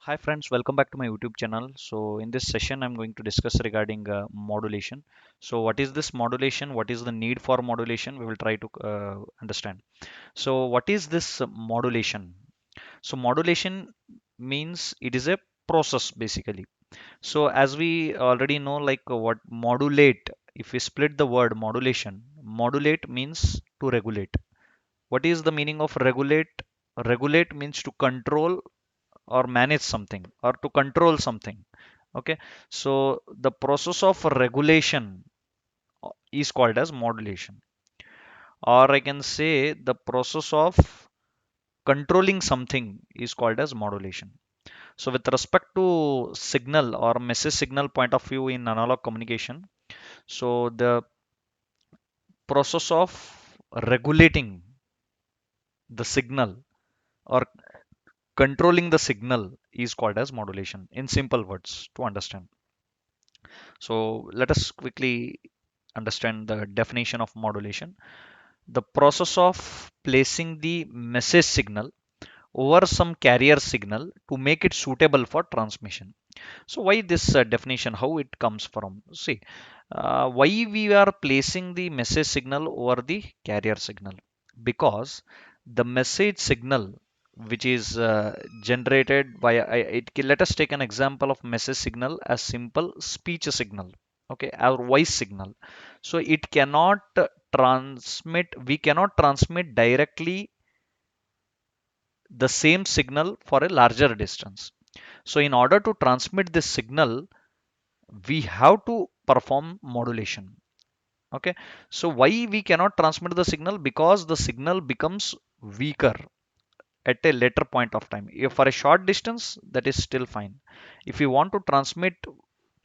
Hi friends, welcome back to my YouTube channel. So in this session, I'm going to discuss regarding modulation. So what is this modulation? What is the need for modulation? We will try to understand. So what is this modulation? So modulation means it is a process basically. So as we already know, like what modulate, if we split the word modulation, modulate means to regulate. What is the meaning of regulate? Regulate means to control or manage something or to control something. Okay, so the process of regulation is called as modulation, or I can say the process of controlling something is called as modulation. So with respect to signal or message signal point of view in analog communication, so the process of regulating the signal or controlling the signal is called as modulation in simple words to understand. So let us quickly understand the definition of modulation. The process of placing the message signal over some carrier signal to make it suitable for transmission. So why this definition? How it comes from? See, why we are placing the message signal over the carrier signal? Because the message signal which is generated by let us take an example of message signal as simple speech signal, okay, or voice signal. So it cannot transmit, we cannot transmit directly the same signal for a larger distance. So in order to transmit this signal, we have to perform modulation. Okay, so why we cannot transmit the signal? Because the signal becomes weaker at a later point of time. If for a short distance, that is still fine. If you want to transmit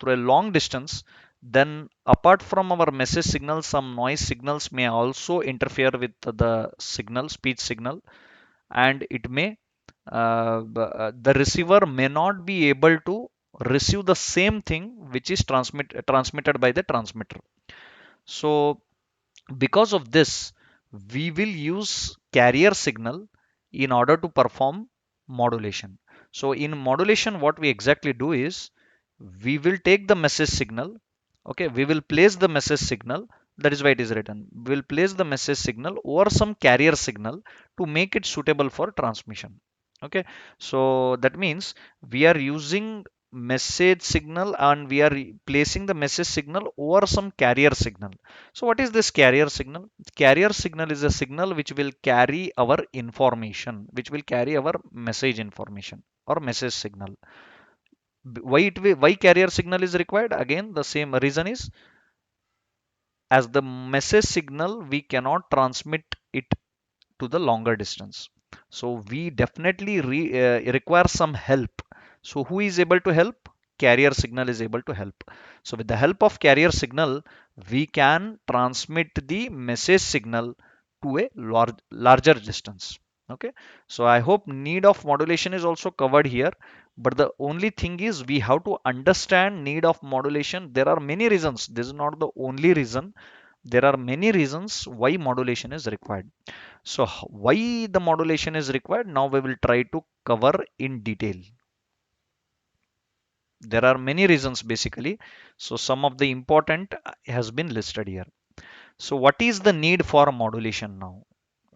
through a long distance, then apart from our message signal, some noise signals may also interfere with the signal, speech signal, and it may the receiver may not be able to receive the same thing which is transmitted by the transmitter. So because of this, we will use carrier signal in order to perform modulation. So in modulation, what we exactly do is we will take the message signal. Okay, we will place the message signal. That is why it is written. We will place the message signal over some carrier signal to make it suitable for transmission. Okay, so that means we are using message signal and we are placing the message signal over some carrier signal. So what is this carrier signal? Carrier signal is a signal which will carry our information, which will carry our message information or message signal. Why carrier signal is required? Again, the same reason is, as the message signal we cannot transmit it to the longer distance. So we definitely require some help. So who is able to help? Carrier signal is able to help. So with the help of carrier signal, we can transmit the message signal to a larger distance. Okay. So I hope need of modulation is also covered here. But the only thing is we have to understand need of modulation. There are many reasons. This is not the only reason. There are many reasons why modulation is required. So why the modulation is required? Now we will try to cover in detail. There are many reasons basically. So some of the important has been listed here. So what is the need for modulation now?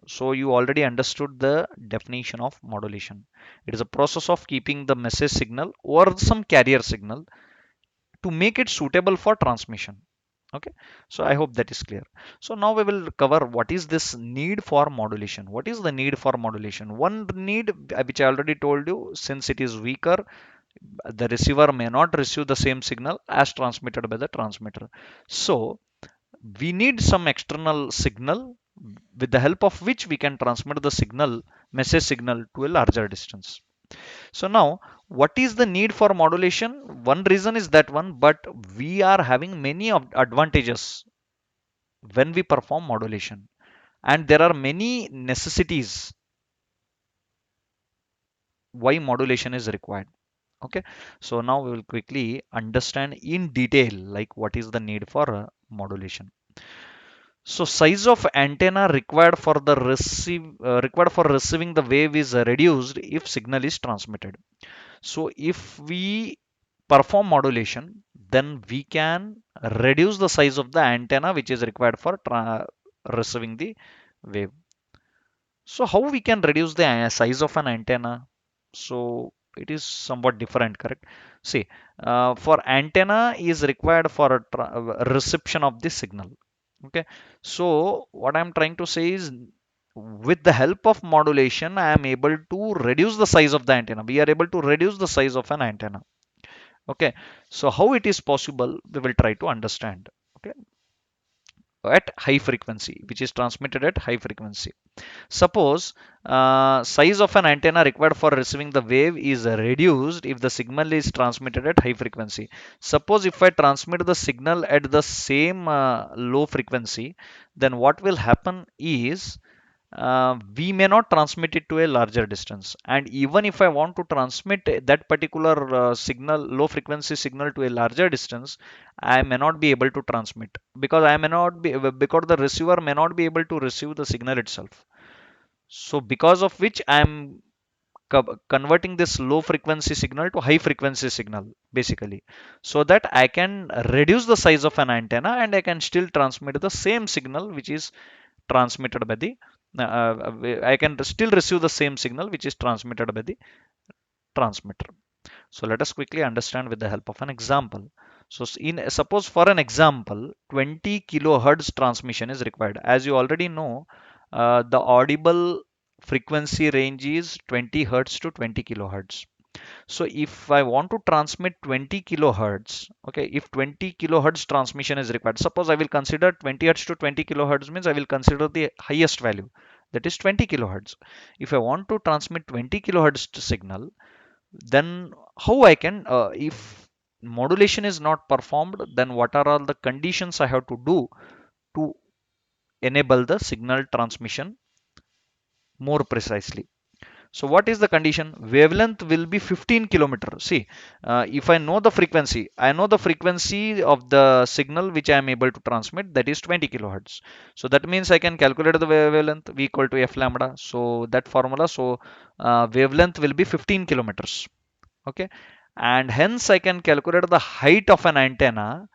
So you already understood the definition of modulation. It is a process of keeping the message signal or some carrier signal to make it suitable for transmission. Okay, so I hope that is clear. So now we will cover what is this need for modulation. What is the need for modulation? One need, which I already told you, since it is weaker, the receiver may not receive the same signal as transmitted by the transmitter. So we need some external signal with the help of which we can transmit the signal, message signal, to a larger distance. So now, what is the need for modulation? One reason is that one, but we are having many advantages when we perform modulation, and there are many necessities why modulation is required. Okay, so now we will quickly understand in detail like what is the need for modulation. So size of antenna required for receiving the wave is reduced if signal is transmitted. So if we perform modulation, then we can reduce the size of the antenna which is required for receiving the wave. So how we can reduce the size of an antenna? So it is somewhat different, correct? See, for antenna is required for a reception of the signal. Okay, so what I'm trying to say is with the help of modulation, I am able to reduce the size of the antenna. We are able to reduce the size of an antenna. Okay, so how it is possible, we will try to understand. Okay, at high frequency, which is transmitted at high frequency. Suppose size of an antenna required for receiving the wave is reduced if the signal is transmitted at high frequency. Suppose if I transmit the signal at the same low frequency, then what will happen is we may not transmit it to a larger distance. And even if I want to transmit that particular signal, low frequency signal to a larger distance, I may not be able to transmit because I may not be because the receiver may not be able to receive the signal itself. So because of which I am converting this low frequency signal to high frequency signal basically, so that I can reduce the size of an antenna and I can still transmit the same signal which is transmitted by the I can still receive the same signal which is transmitted by the transmitter. So let us quickly understand with the help of an example. So in suppose for an example 20 kilohertz transmission is required. As you already know, the audible frequency range is 20 hertz to 20 kilohertz. So if I want to transmit 20 kilohertz, okay, if 20 kilohertz transmission is required, suppose I will consider 20 hertz to 20 kilohertz means I will consider the highest value, that is 20 kilohertz. If I want to transmit 20 kilohertz signal, then how I can, if modulation is not performed, then what are all the conditions I have to do to enable the signal transmission more precisely? So what is the condition? Wavelength will be 15 kilometer. See, if I know the frequency, I know the frequency of the signal which I am able to transmit, that is 20 kilohertz. So that means I can calculate the wavelength V equal to f lambda. So that formula, so wavelength will be 15 kilometers. Okay, and hence I can calculate the height of an antenna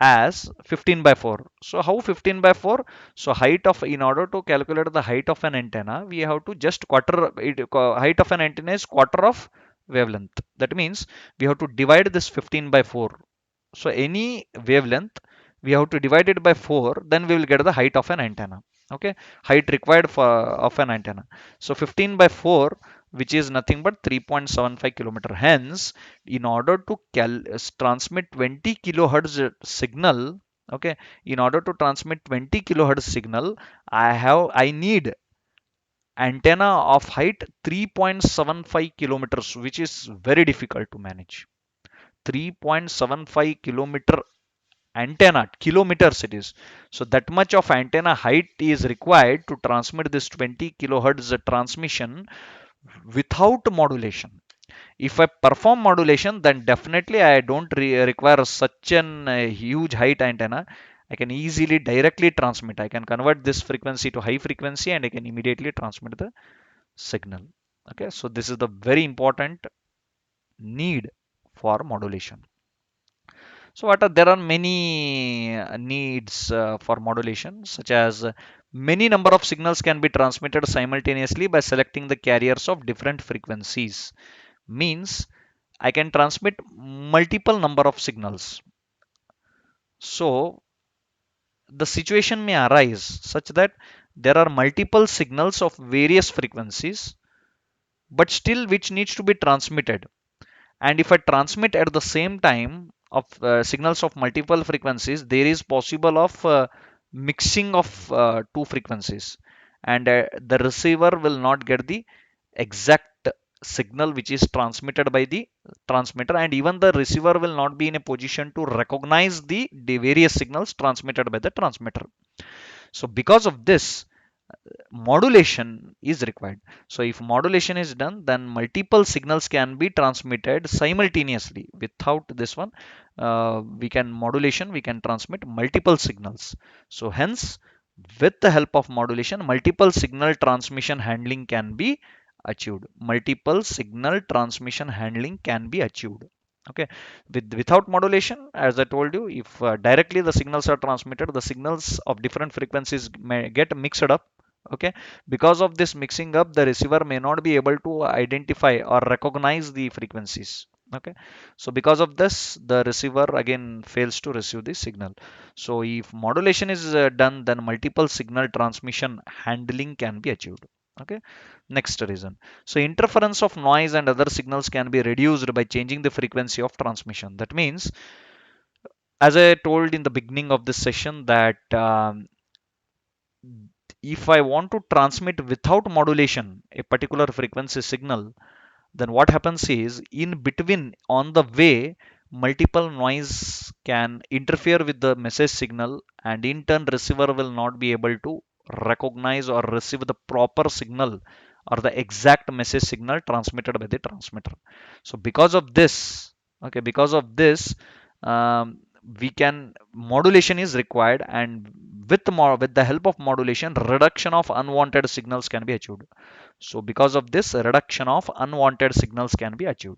as 15 by 4. So how 15 by 4? So height of, in order to calculate the height of an antenna, we have to just quarter it, height of an antenna is quarter of wavelength. That means we have to divide this 15 by 4. So any wavelength we have to divide it by 4, then we will get the height of an antenna. Okay, height required for of an antenna. So 15 by 4, which is nothing but 3.75 kilometer. Hence, in order to transmit 20 kilohertz signal, okay, in order to transmit 20 kilohertz signal, I need antenna of height 3.75 kilometers, which is very difficult to manage. 3.75 kilometer antenna, kilometers it is. So that much of antenna height is required to transmit this 20 kilohertz transmission without modulation. If I perform modulation, then definitely I don't require such an huge height antenna. I can easily directly transmit. I can convert this frequency to high frequency and I can immediately transmit the signal. Okay, so this is the very important need for modulation. So what are, there are many needs for modulation, such as many number of signals can be transmitted simultaneously by selecting the carriers of different frequencies. Means I can transmit multiple number of signals. So the situation may arise such that there are multiple signals of various frequencies, but still which needs to be transmitted. And if I transmit at the same time of signals of multiple frequencies, there is possible of mixing of two frequencies, and the receiver will not get the exact signal which is transmitted by the transmitter, and even the receiver will not be in a position to recognize the various signals transmitted by the transmitter. So because of this, modulation is required. So if modulation is done, then multiple signals can be transmitted simultaneously. Without this one, we can modulation, we can transmit multiple signals. So hence, with the help of modulation, multiple signal transmission handling can be achieved. Multiple signal transmission handling can be achieved. Okay, without modulation, as I told you, if directly the signals are transmitted, the signals of different frequencies may get mixed up. Okay, because of this mixing up, the receiver may not be able to identify or recognize the frequencies. Okay, so because of this, the receiver again fails to receive the signal. So if modulation is done, then multiple signal transmission handling can be achieved. Okay, next reason. So interference of noise and other signals can be reduced by changing the frequency of transmission. That means, as I told in the beginning of this session, that if I want to transmit without modulation a particular frequency signal, then what happens is in between on the way, multiple noise can interfere with the message signal, and in turn receiver will not be able to recognize or receive the proper signal or the exact message signal transmitted by the transmitter. So because of this, okay, because of this, um, we can modulation is required, and with the help of modulation, reduction of unwanted signals can be achieved. So because of this, reduction of unwanted signals can be achieved.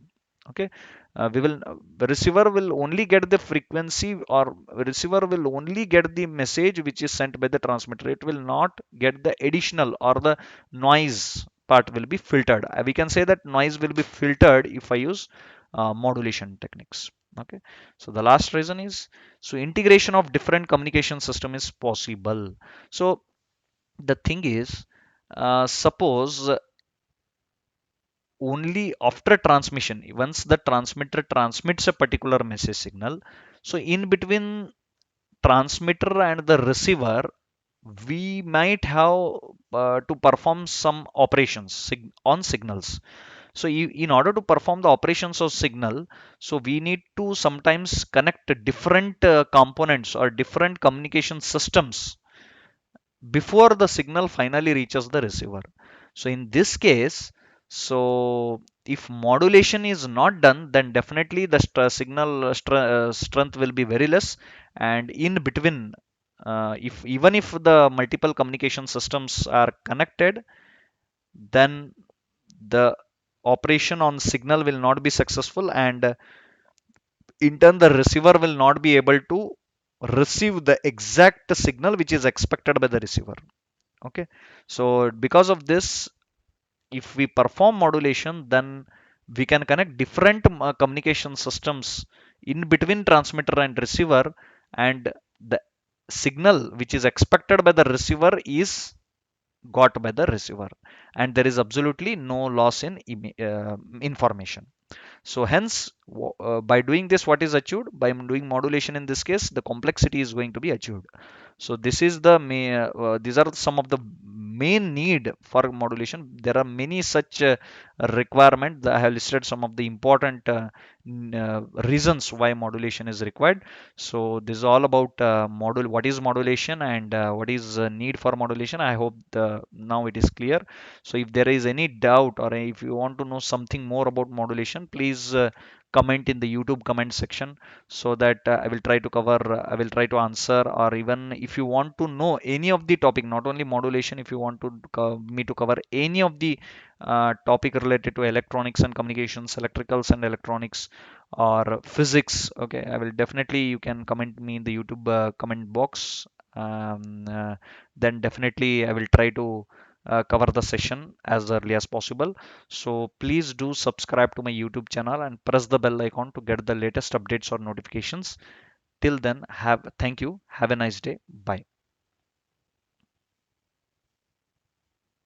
Okay, the receiver will only get the frequency, or receiver will only get the message which is sent by the transmitter. It will not get the additional, or the noise part will be filtered. We can say that noise will be filtered if I use modulation techniques. Okay, so the last reason is, so integration of different communication system is possible. So the thing is, suppose only after transmission, once the transmitter transmits a particular message signal, so in between transmitter and the receiver, we might have to perform some operations on signals. So in order to perform the operations of signal, so we need to sometimes connect different components or different communication systems before the signal finally reaches the receiver. So in this case, so if modulation is not done, then definitely the signal strength will be very less. And in between, if even if the multiple communication systems are connected, then the operation on signal will not be successful, and in turn the receiver will not be able to receive the exact signal which is expected by the receiver. Okay, so because of this, if we perform modulation, then we can connect different communication systems in between transmitter and receiver, and the signal which is expected by the receiver is got by the receiver, and there is absolutely no loss in information. So hence, by doing this, what is achieved? By doing modulation in this case, the complexity is going to be achieved. So this is the these are some of the main need for modulation. There are many such requirement that I have listed some of the important reasons why modulation is required. So this is all about what is modulation, and what is need for modulation. I hope now it is clear. So if there is any doubt, or if you want to know something more about modulation, please comment in the YouTube comment section, so that I will try to answer. Or even if you want to know any of the topic, not only modulation, if you want to me to cover any of the topic related to electronics and communications, electricals and electronics, or physics, okay, I will definitely, you can comment me in the YouTube comment box. Then definitely I will try to cover the session as early as possible. So please do subscribe to my YouTube channel and press the bell icon to get the latest updates or notifications. Till then, thank you. Have a nice day. Bye.